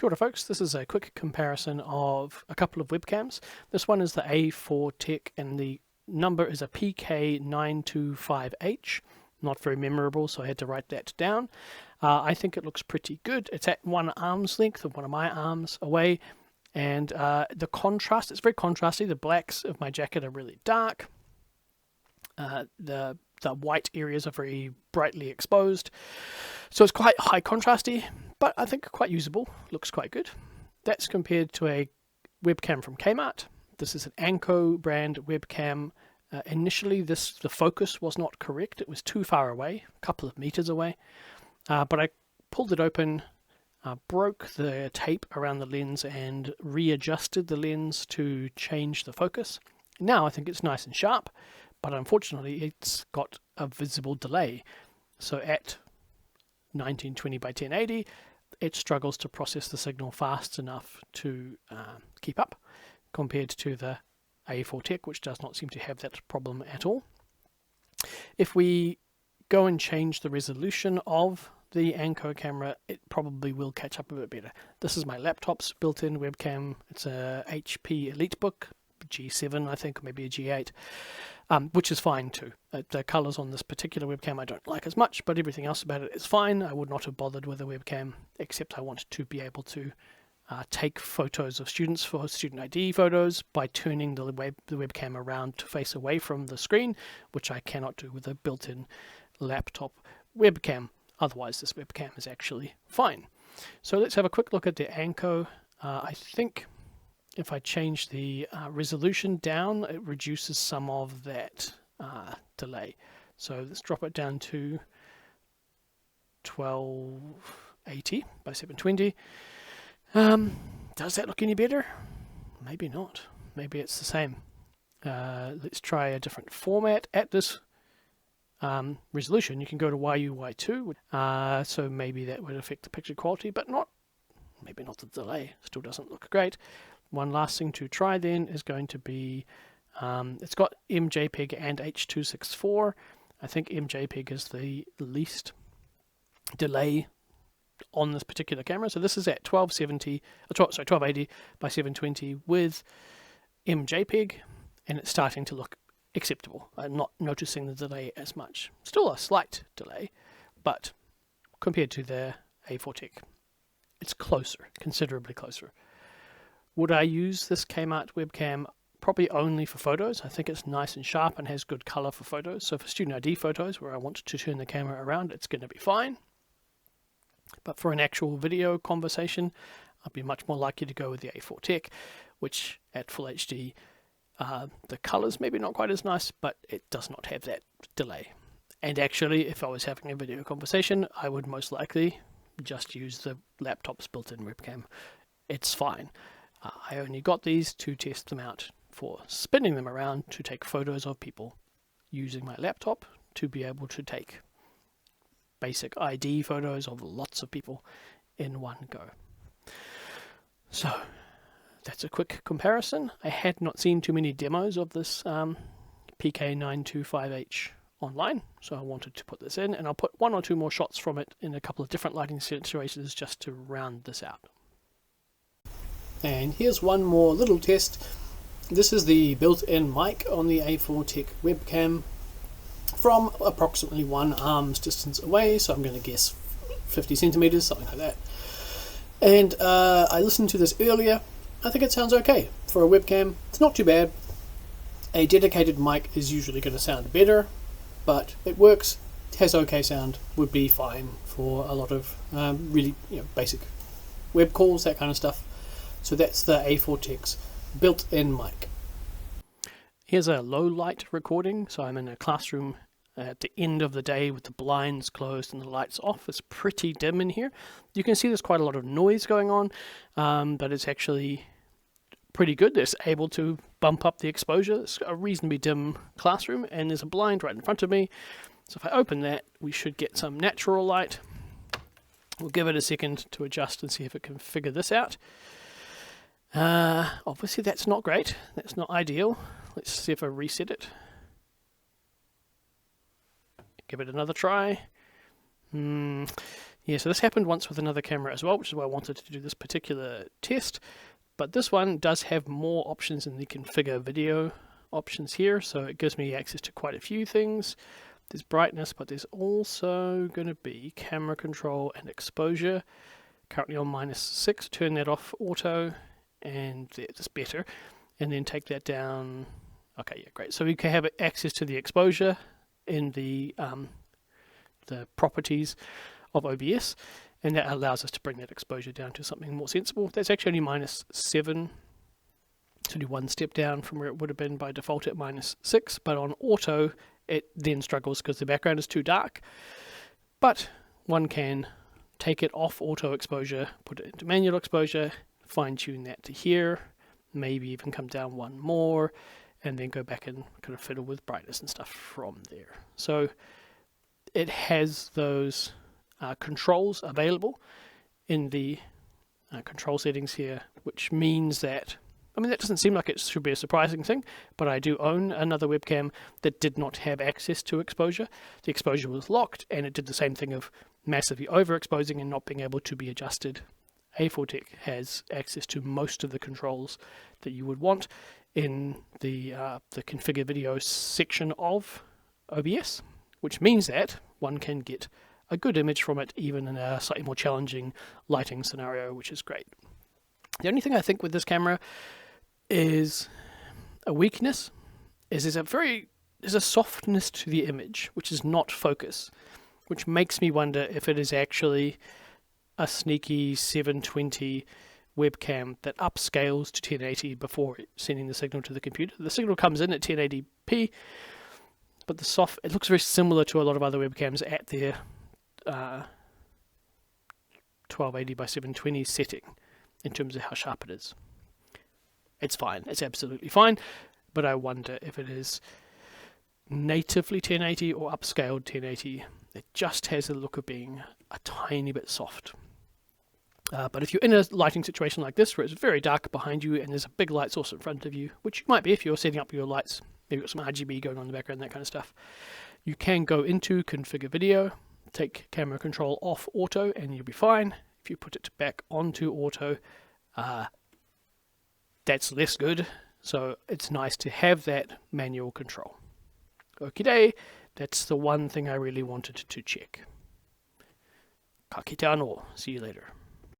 Kia ora folks, this is a quick comparison of a couple of webcams. This one is the A4Tech and the number is a PK925H. Not very memorable, so I had to write that down. I think it looks pretty good. It's at one arm's length of one of my arms away, and the contrast, it's very contrasty. The blacks of my jacket are really dark. The white areas are very brightly exposed, so it's quite high contrasty, but I think quite usable. Looks quite good. That's compared to a webcam from Kmart. This is an Anko brand webcam. Initially the focus was not correct. It was too far away, a couple of meters away, but I pulled it open, broke the tape around the lens and readjusted the lens to change the focus. Now I think it's nice and sharp, but unfortunately it's got a visible delay. So at 1920 by 1080, it struggles to process the signal fast enough to keep up, compared to the A4Tech, which does not seem to have that problem at all. If we go and change the resolution of the Anko camera, it probably will catch up a bit better. This is my laptop's built-in webcam. It's a HP EliteBook G7, I think, or maybe a G8, which is fine too. The colors on this particular webcam I don't like as much, but everything else about it is fine. I would not have bothered with a webcam, except I wanted to be able to take photos of students for student ID photos by turning the webcam around to face away from the screen, which I cannot do with a built-in laptop webcam. Otherwise, this webcam is actually fine. So let's have a quick look at the Anko. I think if I change the resolution down, it reduces some of that delay. So let's drop it down to 1280 by 720. Does that look any better? Maybe not. Maybe it's the same. Let's try a different format. At this resolution, you can go to YU/Y2, so maybe that would affect the picture quality, but maybe not the delay. Still doesn't look great. One last thing to try then is going to be, it's got MJPEG and H.264. I think MJPEG is the least delay on this particular camera. So this is at 1280 by 720 with MJPEG, and it's starting to look acceptable. I'm not noticing the delay as much. Still a slight delay, but compared to the A4Tech, it's closer, considerably closer. Would I use this Kmart webcam? Probably only for photos. I think it's nice and sharp and has good color for photos. So for student ID photos where I want to turn the camera around, it's going to be fine. But for an actual video conversation, I'd be much more likely to go with the A4Tech, which at full HD, the colors maybe not quite as nice, but it does not have that delay. And actually, if I was having a video conversation, I would most likely just use the laptop's built-in webcam. It's fine. I only got these to test them out for spinning them around to take photos of people using my laptop to be able to take basic ID photos of lots of people in one go. So that's a quick comparison. I had not seen too many demos of this PK925H online, so I wanted to put this in, and I'll put one or two more shots from it in a couple of different lighting situations just to round this out. And here's one more little test. This is the built-in mic on the A4Tech webcam from approximately one arm's distance away, so I'm going to guess 50 centimeters, something like that. And I listened to this earlier. I think it sounds okay for a webcam. It's not too bad. A dedicated mic is usually going to sound better, but it works. It has okay sound. Would be fine for a lot of really basic web calls, that kind of stuff. So that's the A4Tech's built-in mic. Here's a low light recording. So I'm in a classroom at the end of the day with the blinds closed and the lights off. It's pretty dim in here. You can see there's quite a lot of noise going on, but it's actually pretty good. It's able to bump up the exposure. It's a reasonably dim classroom, and there's a blind right in front of me. So if I open that, we should get some natural light. We'll give it a second to adjust and see if it can figure this out. Obviously that's not great. That's not ideal. Let's see if I reset it. Give it another try. Yeah, so this happened once with another camera as well, which is why I wanted to do this particular test. But this one does have more options in the configure video options here, so it gives me access to quite a few things. There's brightness, but there's also going to be camera control and exposure. Currently on -6, turn that off auto, and that's better. And then take that down. Okay, yeah, great. So we can have access to the exposure in the properties of OBS, and that allows us to bring that exposure down to something more sensible. That's actually only -7, to do one step down from where it would have been by default at -6, but on auto it then struggles because the background is too dark. But one can take it off auto exposure, put it into manual exposure, fine tune that to here, maybe even come down one more, and then go back and kind of fiddle with brightness and stuff from there. So it has those controls available in the control settings here, which means that, I mean, that doesn't seem like it should be a surprising thing, but I do own another webcam that did not have access to exposure. The exposure was locked, and it did the same thing of massively overexposing and not being able to be adjusted. A4Tech has access to most of the controls that you would want in the configure video section of OBS, which means that one can get a good image from it even in a slightly more challenging lighting scenario, which is great. The only thing I think with this camera is a weakness is there's a softness to the image which is not focus, which makes me wonder if it is actually a sneaky 720 webcam that upscales to 1080 before sending the signal to the computer. The signal comes in at 1080p, but it looks very similar to a lot of other webcams at their 1280 by 720 setting in terms of how sharp it is. It's fine, it's absolutely fine, but I wonder if it is natively 1080 or upscaled 1080. It just has a look of being a tiny bit soft. But if you're in a lighting situation like this where it's very dark behind you and there's a big light source in front of you, which you might be if you're setting up your lights, maybe you've got some RGB going on in the background, that kind of stuff, you can go into configure video, take camera control off auto, and you'll be fine. If you put it back onto auto, that's less good, so it's nice to have that manual control. Okay, that's the one thing I really wanted to check. Ka kite anō. See you later.